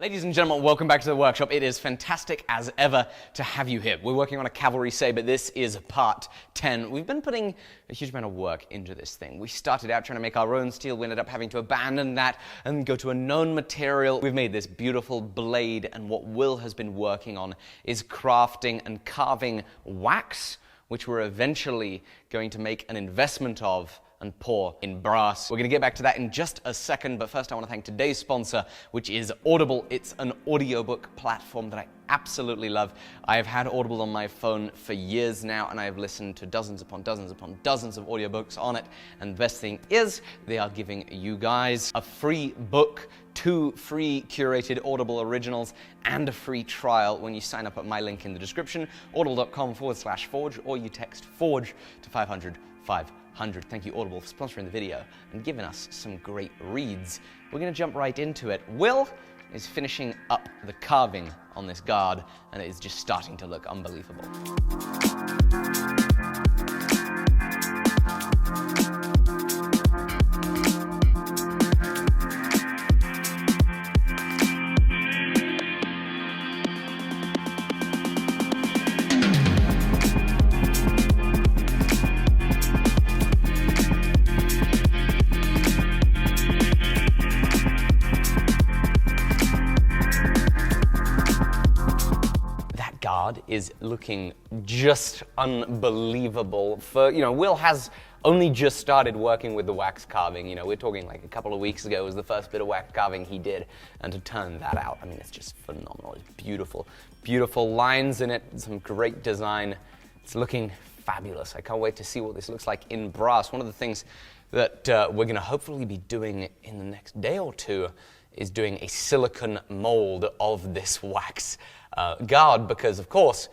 Ladies and gentlemen, welcome back to the workshop. It is fantastic as ever to have you here. We're working on a cavalry saber. This is part 10. We've been putting a huge amount of work into this thing. We started out trying to make our own steel. We ended up having to abandon that and go to a known material. We've made this beautiful blade, and what Will has been working on is crafting and carving wax, which we're eventually going to make an investment of and pour in brass. We're going to get back to that in just a second, but first I want to thank today's sponsor, which is Audible. It's an audiobook platform that I absolutely love. I have had Audible on my phone for years now, and I have listened to dozens upon dozens upon dozens of audiobooks on it, and the best thing is they are giving you guys a free book, 2 free curated Audible originals, and a free trial when you sign up at my link in the description, audible.com/forge, or you text FORGE to 500 500. Thank you, Audible, for sponsoring the video and giving us some great reads. We're going to jump right into it. Will is finishing up the carving on this guard, and it is just starting to look unbelievable. Is looking just unbelievable. Will has only just started working with the wax carving. We're talking like a couple of weeks ago was the first bit of wax carving he did, and to turn that out, I mean, it's just phenomenal. It's beautiful, beautiful lines in it, some great design. It's looking fabulous. I can't wait to see what this looks like in brass. One of the things that we're going to hopefully be doing in the next day or two is doing a silicon mold of this wax guard, because of course,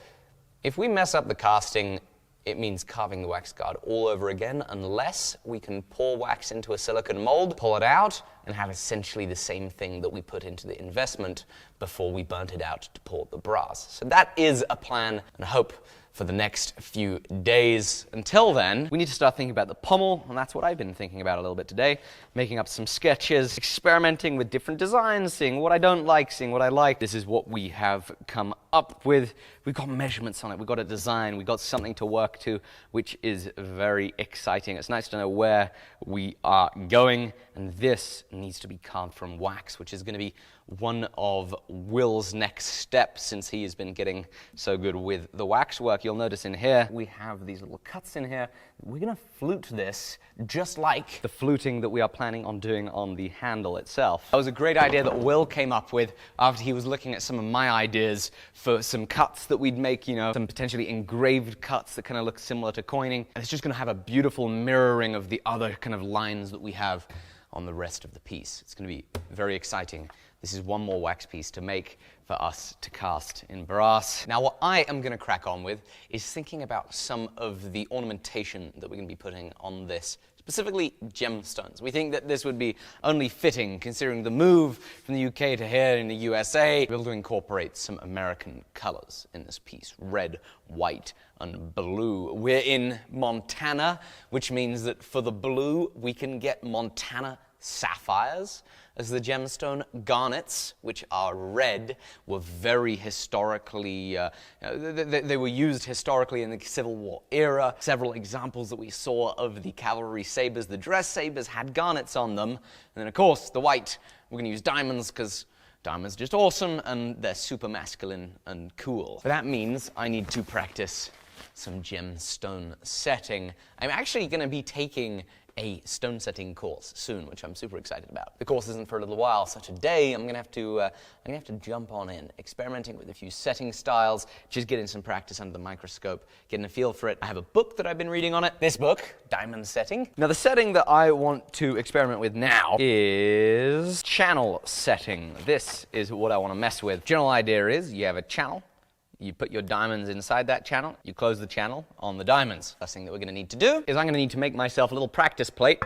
if we mess up the casting, it means carving the wax guard all over again, unless we can pour wax into a silicon mold, pull it out, and have essentially the same thing that we put into the investment before we burnt it out to pour the brass. So that is a plan and hope for the next few days. Until then, we need to start thinking about the pommel, and that's what I've been thinking about a little bit today, making up some sketches, experimenting with different designs, seeing what I don't like, seeing what I like. This is what we have come up with. We've got measurements on it, we've got a design, we've got something to work to, which is very exciting. It's nice to know where we are going, and this needs to be carved from wax, which is going to be one of Will's next steps since he has been getting so good with the wax work. You'll notice in here, we have these little cuts in here. We're going to flute this just like the fluting that we are planning on doing on the handle itself. That was a great idea that Will came up with after he was looking at some of my ideas for some cuts that we'd make, some potentially engraved cuts that kind of look similar to coining. And it's just going to have a beautiful mirroring of the other kind of lines that we have on the rest of the piece. It's going to be very exciting. This is one more wax piece to make for us to cast in brass. Now, what I am going to crack on with is thinking about some of the ornamentation that we're going to be putting on this, specifically gemstones. We think that this would be only fitting, considering the move from the UK to here in the USA. We're able to incorporate some American colors in this piece: red, white, and blue. We're in Montana, which means that for the blue, we can get Montana sapphires, as the gemstone garnets, which are red, were very historically, they were used historically in the Civil War era. Several examples that we saw of the cavalry sabers, the dress sabers, had garnets on them. And then, of course, the white, we're going to use diamonds because diamonds are just awesome and they're super masculine and cool. So that means I need to practice some gemstone setting. I'm actually going to be taking a stone setting course soon, which I'm super excited about. The course isn't for a little while, so today I'm gonna have to jump on in, experimenting with a few setting styles, just getting some practice under the microscope, getting a feel for it. I have a book that I've been reading on it. This book, Diamond Setting. Now the setting that I want to experiment with now is channel setting. This is what I want to mess with. General idea is you have a channel. You put your diamonds inside that channel, you close the channel on the diamonds. First thing that we're going to need to do is I'm going to need to make myself a little practice plate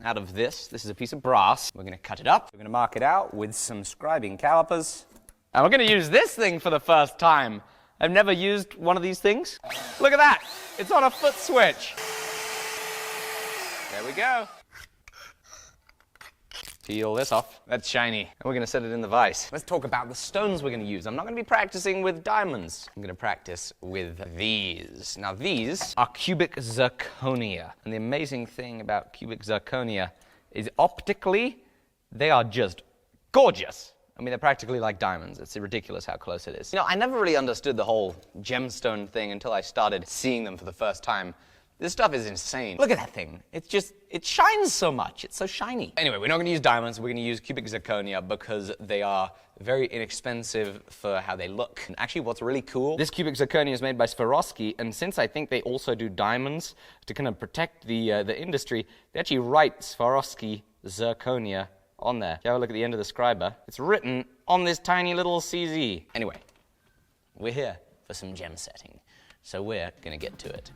out of this. This is a piece of brass. We're going to cut it up. We're going to mark it out with some scribing calipers. And we're going to use this thing for the first time. I've never used one of these things. Look at that. It's on a foot switch. There we go. peel this off. That's shiny. And we're gonna set it in the vise. Let's talk about the stones we're gonna use. I'm not gonna be practicing with diamonds. I'm gonna practice with these. Now these are cubic zirconia. And the amazing thing about cubic zirconia is optically, they are just gorgeous. I mean, they're practically like diamonds. It's ridiculous how close it is. You know, I never really understood the whole gemstone thing until I started seeing them for the first time. This stuff is insane. Look at that thing. It's just, it shines so much. It's so shiny. Anyway, we're not gonna use diamonds. We're gonna use cubic zirconia because they are very inexpensive for how they look. And actually, what's really cool, this cubic zirconia is made by Swarovski, and since I think they also do diamonds to kind of protect the industry, they actually write Swarovski zirconia on there. If you have a look at the end of the scriber, it's written on this tiny little CZ. Anyway, we're here for some gem setting, so we're gonna get to it.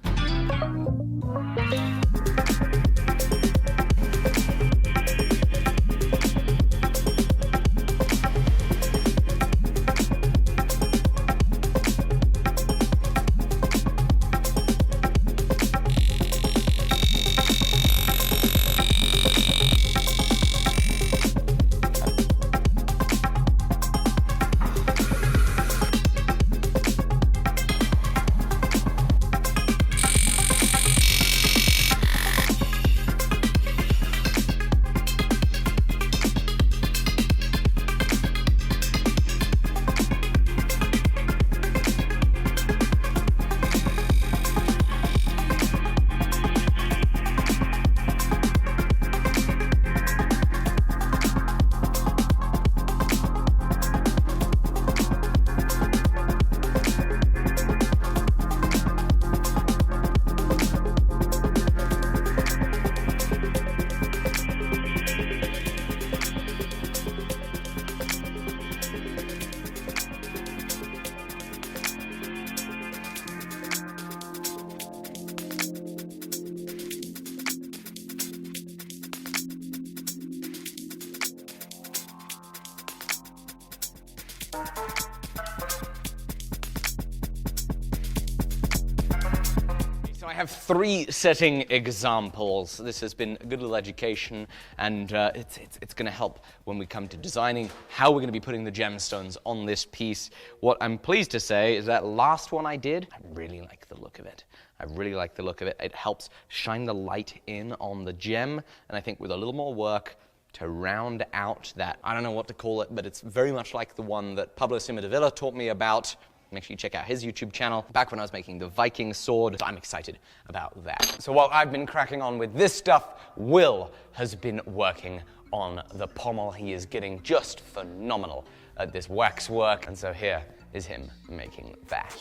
So I have 3 setting examples. This has been a good little education, and it's going to help when we come to designing how we're going to be putting the gemstones on this piece. What I'm pleased to say is that last one I did, I really like the look of it. I really like the look of it. It helps shine the light in on the gem, and I think with a little more work to round out that, I don't know what to call it, but it's very much like the one that Pablo Cimadevilla taught me about. Make sure you check out his YouTube channel, back when I was making the Viking sword. I'm excited about that. So while I've been cracking on with this stuff, Will has been working on the pommel. He is getting just phenomenal at this wax work, and so here is him making that.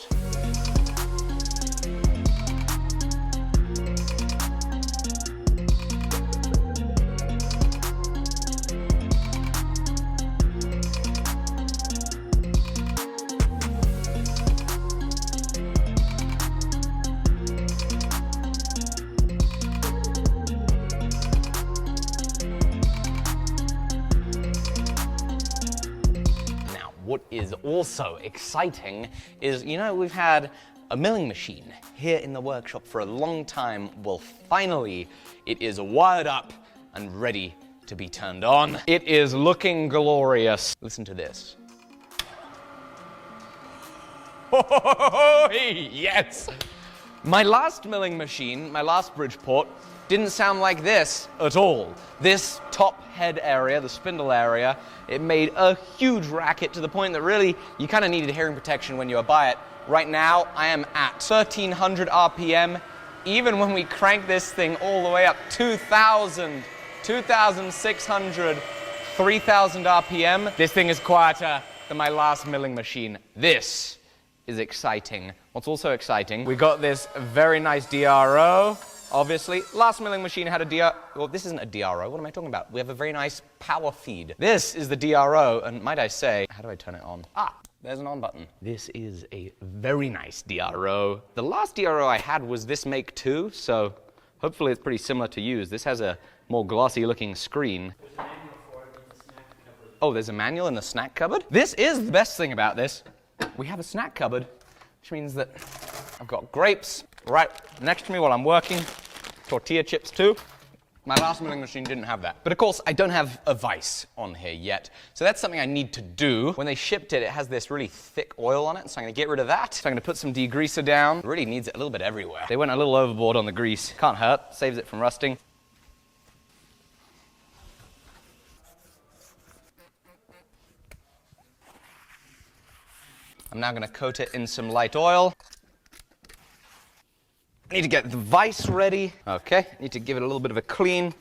What is also exciting is, you know, we've had a milling machine here in the workshop for a long time. Well, finally, it is wired up and ready to be turned on. It is looking glorious. Listen to this. Oh, yes! My last milling machine, my last Bridgeport, didn't sound like this at all. This top head area, the spindle area, it made a huge racket to the point that really you kind of needed hearing protection when you were by it. Right now, I am at 1300 RPM. Even when we crank this thing all the way up 2000, 2600, 3000 RPM, this thing is quieter than my last milling machine. This is exciting. What's also exciting, we got this very nice DRO. Obviously, last milling machine had a DRO. Well, this isn't a DRO. What am I talking about? We have a very nice power feed. This is the DRO, and might I say, how do I turn it on? Ah, there's an on button. This is a very nice DRO. The last DRO I had was this make too, so hopefully it's pretty similar to use. This has a more glossy looking screen. There's a manual for it in the snack cupboard. Oh, there's a manual in the snack cupboard? This is the best thing about this. We have a snack cupboard, which means that I've got grapes right next to me while I'm working. Tortilla chips too. My last milling machine didn't have that. But of course, I don't have a vise on here yet. So that's something I need to do. When they shipped it, it has this really thick oil on it, so I'm gonna get rid of that. So I'm gonna put some degreaser down. It really needs it a little bit everywhere. They went a little overboard on the grease. Can't hurt, saves it from rusting. I'm now gonna coat it in some light oil. I need to get the vise ready. Okay, need to give it a little bit of a clean.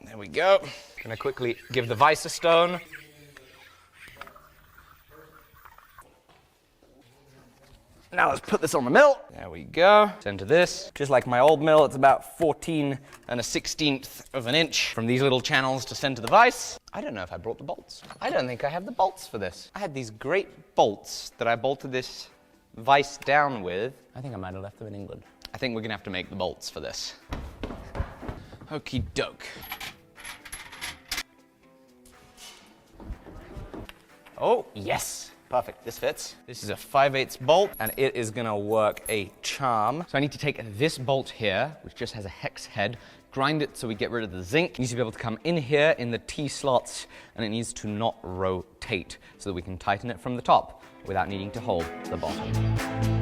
There we go. Gonna quickly give the vise a stone. Now let's put this on the mill. There we go. Center this. Just like my old mill, it's about 14 1/16 of an inch from these little channels to center the vise. I don't know if I brought the bolts. I don't think I have the bolts for this. I had these great bolts that I bolted this vise down with. I think I might have left them in England. I think we're gonna have to make the bolts for this. Okie doke. Oh, yes. Perfect, this fits. This is a 5/8 bolt, and it is gonna work a charm. So I need to take this bolt here, which just has a hex head, grind it so we get rid of the zinc. It needs to be able to come in here in the T-slots, and it needs to not rotate so that we can tighten it from the top without needing to hold the bottom.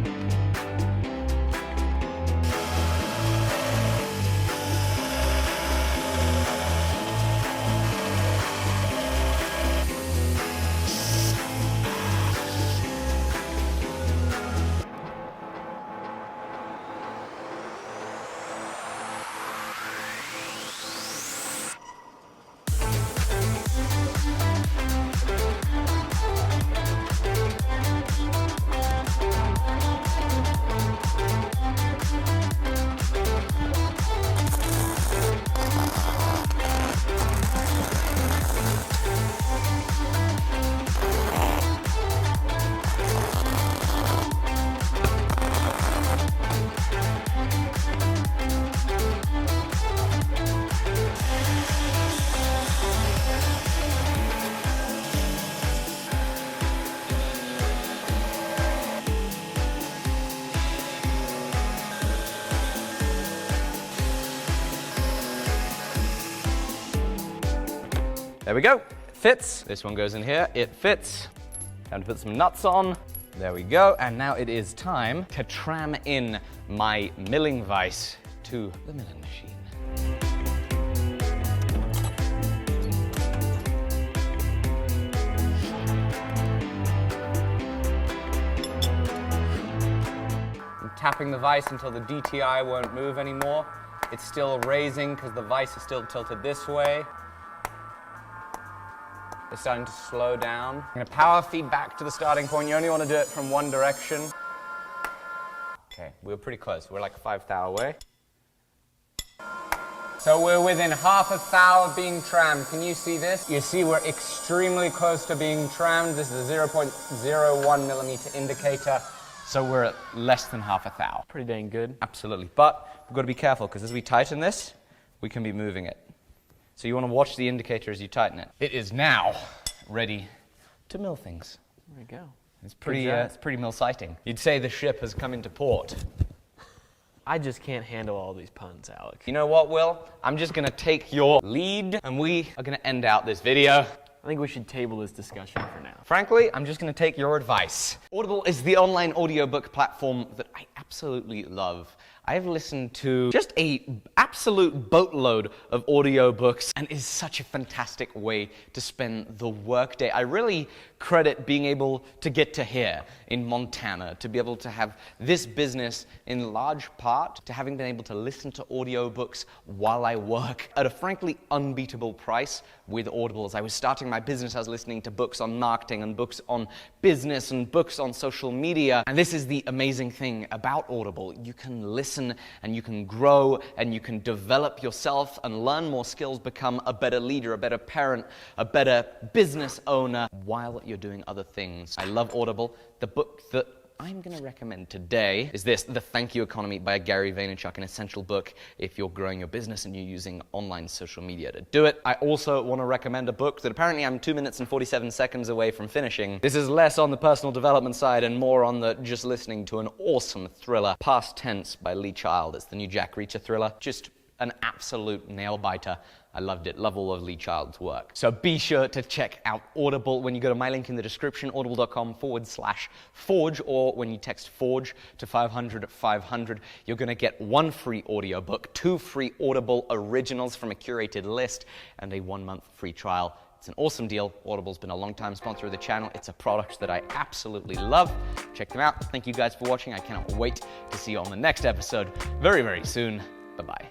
There we go. It fits. This one goes in here. It fits. Time to put some nuts on. There we go. And now it is time to tram in my milling vise to the milling machine. I'm tapping the vise until the DTI won't move anymore. It's still raising because the vise is still tilted this way. It's starting to slow down. I'm going to power feed back to the starting point. You only want to do it from one direction. Okay, we're pretty close. We're like 5 thou away. So we're within half a thou of being trammed. Can you see this? You see we're extremely close to being trammed. This is a 0.01 millimeter indicator. So we're at less than half a thou. Pretty dang good. Absolutely. But we've got to be careful because as we tighten this, we can be moving it. So you want to watch the indicator as you tighten it. It is now ready to mill things. There we go. It's pretty mill-sighting. You'd say the ship has come into port. I just can't handle all these puns, Alec. You know what, Will? I'm just going to take your lead, and we are going to end out this video. I think we should table this discussion for now. Frankly, I'm just going to take your advice. Audible is the online audiobook platform that I absolutely love. I've listened to just an absolute boatload of audiobooks, and it is such a fantastic way to spend the workday. I really credit being able to get to here in Montana, to be able to have this business in large part to having been able to listen to audiobooks while I work at a frankly unbeatable price with Audible. As I was starting my business, I was listening to books on marketing and books on business and books on social media. And this is the amazing thing about Audible. You can listen and you can grow and you can develop yourself and learn more skills, become a better leader, a better parent, a better business owner while you're doing other things. I love Audible. The book that I'm going to recommend today is this, The Thank You Economy by Gary Vaynerchuk, an essential book if you're growing your business and you're using online social media to do it. I also want to recommend a book that apparently I'm 2 minutes and 47 seconds away from finishing. This is less on the personal development side and more on the just listening to an awesome thriller, Past Tense by Lee Child. It's the new Jack Reacher thriller. Just an absolute nail-biter. I loved it. Love all of Lee Child's work. So be sure to check out Audible when you go to my link in the description, audible.com/forge, or when you text FORGE to 500-500, you're going to get 1 free audiobook, 2 free Audible originals from a curated list, and a 1-month free trial. It's an awesome deal. Audible's been a long-time sponsor of the channel. It's a product that I absolutely love. Check them out. Thank you guys for watching. I cannot wait to see you on the next episode very, very soon. Bye-bye.